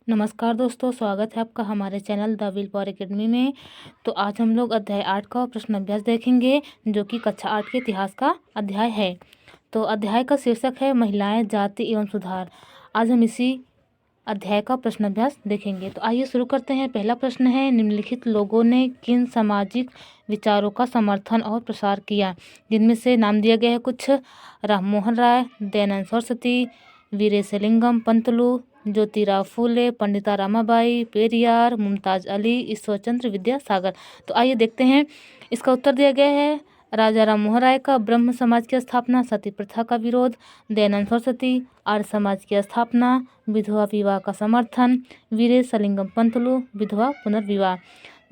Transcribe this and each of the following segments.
नमस्कार दोस्तों, स्वागत है आपका हमारे channel the will power academy में। तो आज हम लोग अध्याय 8 का प्रश्न अभ्यास देखेंगे, जो कि कक्षा 8 के इतिहास का अध्याय है। तो अध्याय का शीर्षक है महिलाएं, जाति एवं सुधार। आज हम इसी अध्याय का प्रश्न अभ्यास देखेंगे। तो आइए शुरू करते हैं। पहला प्रश्न है, निम्नलिखित लोगों ने किन सामाजिक विचारों का समर्थन और प्रसार किया? जिनमें से नाम दिया गया है कुछ: राम मोहन राय, दयानंद सरस्वती, वीरेशलिंगम पंतलू, ज्योतिराव फूले, पंडिता रमाबाई, पेरियार, मुमताज अली, ईश्वरचंद्र विद्यासागर। तो आइए देखते हैं। इसका उत्तर दिया गया है राजा राम मोहन राय का ब्रह्म समाज की स्थापना, सती प्रथा का विरोध, दयानंद सरस्वती आर्य समाज की स्थापना, विधवा विवाह का समर्थन, वीरेशलिंगम पंतलू विधवा पुनर्विवाह,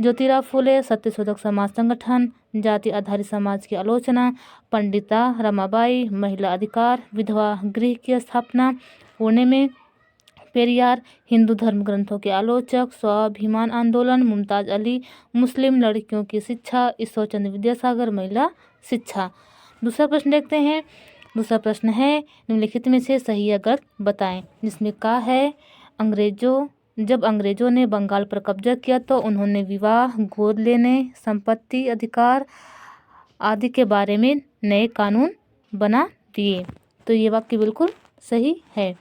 ज्योतिराव फूले सत्यशोधक समाज संगठन, जाति आधारित समाज की आलोचना, पंडिता रमाबाई महिला अधिकार विधवा गृह की स्थापना, पुणे में पेरियार हिंदू धर्म ग्रंथों के आलोचक, स्वाभिमान आंदोलन, मुमताज अली मुस्लिम लड़कियों की शिक्षा, ईश्वरचंद्र विद्यासागर महिला शिक्षा। दूसरा प्रश्न देखते हैं। दूसरा प्रश्न है, निम्नलिखित में से सही या गलत बताएं। जिसमें कहा है, जब अंग्रेजों ने बंगाल पर कब्जा किया तो उन्होंने विवाह, गोद लेने, संपत्ति अधिकार आदि के बारे में नए कानून बना दिए। तो ये वाक्य बिल्कुल सही है।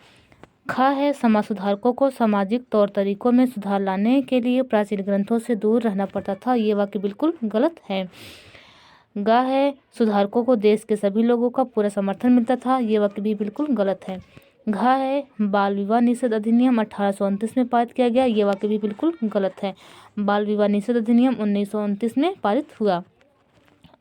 खा है, समाज सुधारकों को सामाजिक तौर तरीकों में सुधार लाने के लिए प्राचीन ग्रंथों से दूर रहना पड़ता था। ये वाक्य बिल्कुल गलत है। गा है, सुधारकों को देश के सभी लोगों का पूरा समर्थन मिलता था। ये वाक्य भी बिल्कुल गलत है। घा है, बाल विवाह निषेध अधिनियम 1829 में पारित किया गया। ये वाक्य भी बिल्कुल गलत है। बाल विवाह निषेध अधिनियम 1929 में पारित हुआ।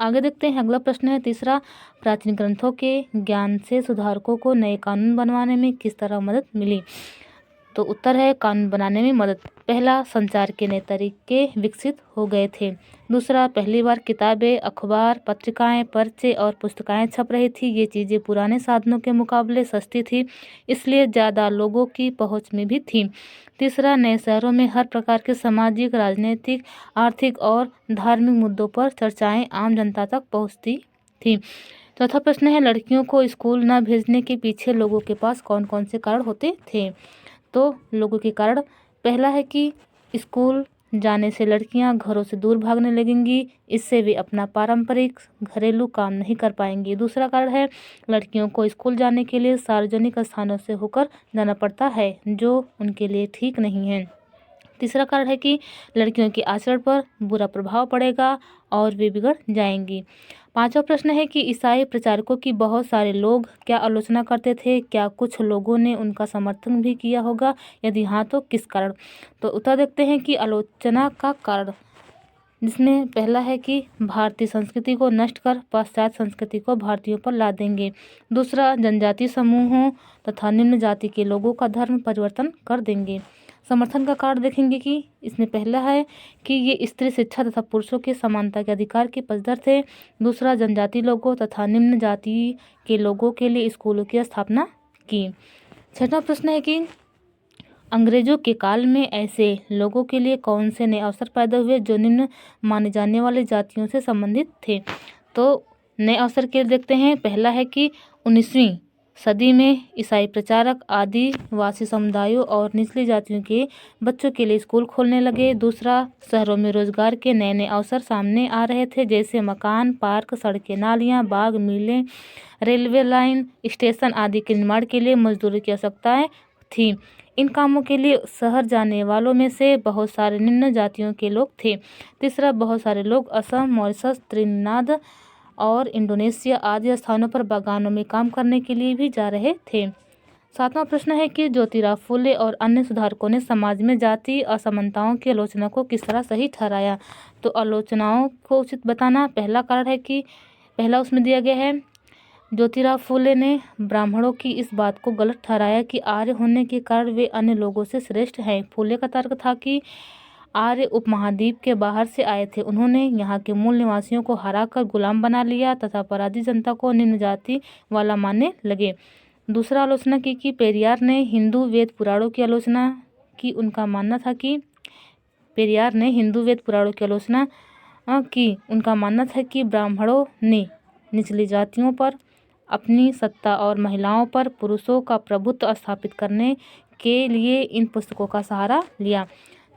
आगे देखते हैं। अगला प्रश्न है तीसरा, प्राचीन ग्रंथों के ज्ञान से सुधारकों को नए कानून बनवाने में किस तरह मदद मिली? तो उत्तर है कानून बनाने में मदद। पहला, संचार के नए तरीके विकसित हो गए थे। दूसरा, पहली बार किताबें, अखबार, पत्रिकाएं, पर्चे और पुस्तकें छप रही थी। ये चीज़ें पुराने साधनों के मुकाबले सस्ती थी, इसलिए ज़्यादा लोगों की पहुंच में भी थी। तीसरा, नए शहरों में हर प्रकार के सामाजिक, राजनीतिक, आर्थिक और धार्मिक मुद्दों पर चर्चाएं आम जनता तक पहुंचती थी। चौथा प्रश्न है, लड़कियों को स्कूल न भेजने के पीछे लोगों के पास कौन कौन से कारण होते थे? तो लोगों के कारण, पहला है कि स्कूल जाने से लड़कियां घरों से दूर भागने लगेंगी, इससे वे अपना पारंपरिक घरेलू काम नहीं कर पाएंगी। दूसरा कारण है, लड़कियों को स्कूल जाने के लिए सार्वजनिक स्थानों से होकर जाना पड़ता है, जो उनके लिए ठीक नहीं है। तीसरा कारण है कि लड़कियों के आचरण पर बुरा प्रभाव पड़ेगा और वे बिगड़ जाएंगी। पांचवा प्रश्न है कि ईसाई प्रचारकों की बहुत सारे लोग क्या आलोचना करते थे? क्या कुछ लोगों ने उनका समर्थन भी किया होगा? यदि हाँ, तो किस कारण? तो उत्तर देखते हैं कि आलोचना का कारण, जिसमें पहला है कि भारतीय संस्कृति को नष्ट कर पाश्चात्य संस्कृति को भारतीयों पर ला देंगे। दूसरा, जनजातीय समूहों तथा निम्न जाति के लोगों का धर्म परिवर्तन कर देंगे। समर्थन का कारण देखेंगे कि इसमें पहला है कि ये स्त्री शिक्षा तथा पुरुषों के समानता के अधिकार के पक्षधर थे। दूसरा, जनजातीय लोगों तथा निम्न जाति के लोगों के लिए स्कूलों की स्थापना की। छठवां प्रश्न है कि अंग्रेजों के काल में ऐसे लोगों के लिए कौन से नए अवसर पैदा हुए जो निम्न माने जाने वाले जातियों से संबंधित थे? तो नए अवसर के देखते हैं। पहला है कि 19वीं सदी में ईसाई प्रचारक आदिवासी समुदायों और निचली जातियों के बच्चों के लिए स्कूल खोलने लगे। दूसरा, शहरों में रोजगार के नए नए अवसर सामने आ रहे थे, जैसे मकान, पार्क, सड़कें, नालियाँ, बाग, मिलें, रेलवे लाइन, स्टेशन आदि के निर्माण के लिए मजदूरों की आवश्यकताएं थी। इन कामों के लिए शहर जाने वालों में से बहुत सारे निम्न जातियों के लोग थे। तीसरा, बहुत सारे लोग असम, मॉरिशस, त्रिनिदाद और इंडोनेशिया आदि स्थानों पर बागानों में काम करने के लिए भी जा रहे थे। सातवां प्रश्न है कि ज्योतिराव फूले और अन्य सुधारकों ने समाज में जाति असमानताओं की आलोचना को किस तरह सही ठहराया? तो आलोचनाओं को उचित बताना। पहला कारण है कि पहला उसमें दिया गया है, ज्योतिराव फूले ने ब्राह्मणों की इस बात को गलत ठहराया कि आर्य होने के कारण वे अन्य लोगों से श्रेष्ठ हैं। फूले का तर्क था कि आर्य उपमहाद्वीप के बाहर से आए थे, उन्होंने यहाँ के मूल निवासियों को हराकर गुलाम बना लिया तथा पराधी जनता को निम्न जाति वाला मानने लगे। दूसरा आलोचना की कि पेरियार ने हिंदू वेद पुराणों की आलोचना की। उनका मानना था कि पेरियार ने हिंदू वेद पुराणों की आलोचना की। उनका मानना था कि ब्राह्मणों ने निचली जातियों पर अपनी सत्ता और महिलाओं पर पुरुषों का प्रभुत्व स्थापित करने के लिए इन पुस्तकों का सहारा लिया।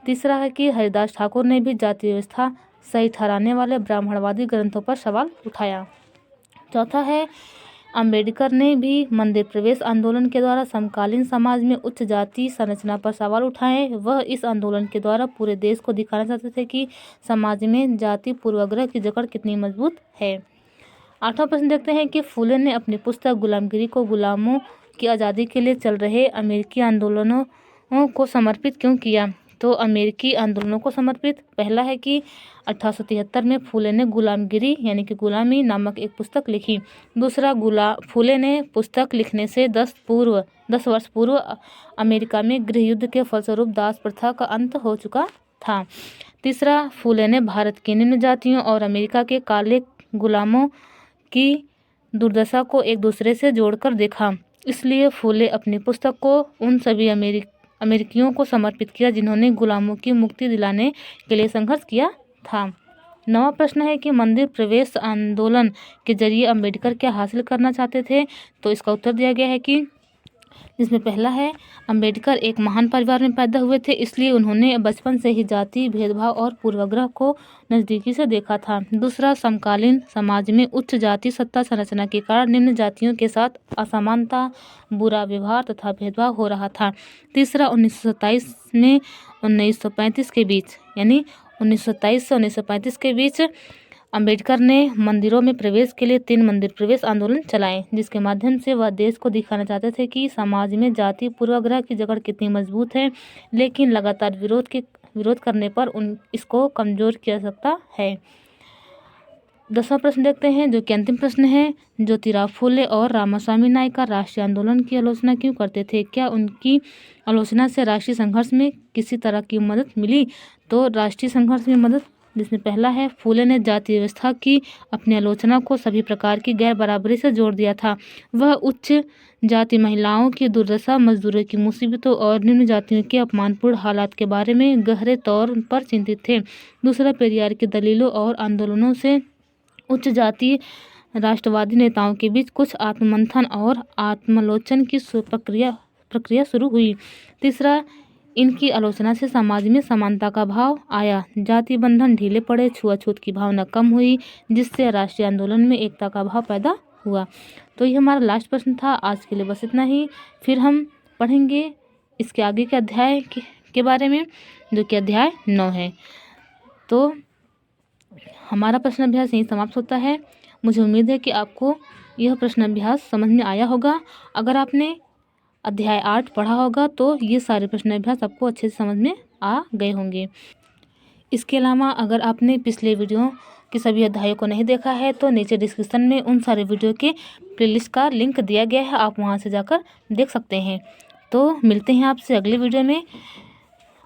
तीसरा है कि हरिदास ठाकुर ने भी जाति व्यवस्था सही ठहराने वाले ब्राह्मणवादी ग्रंथों पर सवाल उठाया। चौथा है अंबेडकर ने भी मंदिर प्रवेश आंदोलन के द्वारा समकालीन समाज में उच्च जाति संरचना पर सवाल उठाए। वह इस आंदोलन के द्वारा पूरे देश को दिखाना चाहते थे कि समाज में जाति पूर्वाग्रह की जकड़ कितनी मजबूत है। आठवां प्रश्न देखते हैं कि फूले ने अपनी पुस्तक गुलामगिरी को गुलामों की आज़ादी के लिए चल रहे अमेरिकी आंदोलनों को समर्पित क्यों किया। तो अमेरिकी आंदोलनों को समर्पित पहला है कि 1873 में फूले ने गुलामगिरी यानी कि गुलामी नामक एक पुस्तक लिखी। दूसरा, फूले ने पुस्तक लिखने से 10 वर्ष पूर्व अमेरिका में गृह युद्ध के फलस्वरूप दास प्रथा का अंत हो चुका था। तीसरा, फूले ने भारत के निम्न जातियों और अमेरिका के काले गुलामों की दुर्दशा को एक दूसरे से जोड़कर देखा। इसलिए फूले अपनी पुस्तक को उन सभी अमेरिकियों को समर्पित किया जिन्होंने गुलामों की मुक्ति दिलाने के लिए संघर्ष किया था। 9वां प्रश्न है कि मंदिर प्रवेश आंदोलन के जरिए अंबेडकर क्या हासिल करना चाहते थे। तो इसका उत्तर दिया गया है कि जिसमें पहला है अंबेडकर एक महान परिवार में पैदा हुए थे, इसलिए उन्होंने बचपन से ही जाति भेदभाव और पूर्वाग्रह को नज़दीकी से देखा था। दूसरा, समकालीन समाज में उच्च जाति सत्ता संरचना के कारण निम्न जातियों के साथ असमानता, बुरा व्यवहार तथा भेदभाव हो रहा था। तीसरा, 1927 में 1935 के बीच यानी 1927 से 1935 के बीच अंबेडकर ने मंदिरों में प्रवेश के लिए 3 मंदिर प्रवेश आंदोलन चलाए, जिसके माध्यम से वह देश को दिखाना चाहते थे कि समाज में जाति पूर्वाग्रह की जकड़ कितनी मजबूत है, लेकिन लगातार विरोध करने पर इसको कमजोर किया जा सकता है। 10वां प्रश्न देखते हैं जो कि अंतिम प्रश्न है। ज्योतिराव फूले और रामास्वामी नायकर राष्ट्रीय आंदोलन की आलोचना क्यों करते थे। क्या उनकी आलोचना से राष्ट्रीय संघर्ष में किसी तरह की मदद मिली। तो राष्ट्रीय संघर्ष में मदद, जिसमें पहला है फूले ने जाति व्यवस्था की अपनी आलोचना को सभी प्रकार की गैर बराबरी से जोड़ दिया था। वह उच्च जाति महिलाओं की दुर्दशा, मजदूरों की मुसीबतों और निम्न जातियों के अपमानपूर्ण हालात के बारे में गहरे तौर पर चिंतित थे। दूसरा, पेरियार की दलीलों और आंदोलनों से उच्च जाति राष्ट्रवादी नेताओं के बीच कुछ आत्ममंथन और आत्मालोचन की प्रक्रिया शुरू हुई। तीसरा, इनकी आलोचना से समाज में समानता का भाव आया, जाति बंधन ढीले पड़े, छुआछूत की भावना कम हुई, जिससे राष्ट्रीय आंदोलन में एकता का भाव पैदा हुआ। तो ये हमारा लास्ट प्रश्न था। आज के लिए बस इतना ही। फिर हम पढ़ेंगे इसके आगे के अध्याय के बारे में, जो कि अध्याय 9 है। तो हमारा प्रश्न अभ्यास यहीं समाप्त होता है। मुझे उम्मीद है कि आपको यह प्रश्न अभ्यास समझ में आया होगा। अगर आपने अध्याय 8 पढ़ा होगा तो ये सारे प्रश्न अभ्यास आपको अच्छे से समझ में आ गए होंगे। इसके अलावा अगर आपने पिछले वीडियो के सभी अध्यायों को नहीं देखा है तो नीचे डिस्क्रिप्शन में उन सारे वीडियो के प्लेलिस्ट का लिंक दिया गया है, आप वहां से जाकर देख सकते हैं। तो मिलते हैं आपसे अगले वीडियो में।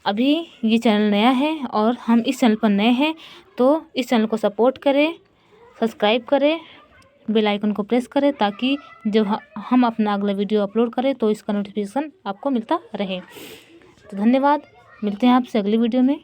अभी ये चैनल नया है और हम इस चैनल पर नए हैं, तो इस चैनल को सपोर्ट करें, सब्सक्राइब करें, बेल आइकन को प्रेस करें, ताकि जब हम अपना अगला वीडियो अपलोड करें तो इसका नोटिफिकेशन आपको मिलता रहे। तो धन्यवाद, मिलते हैं आपसे अगली वीडियो में।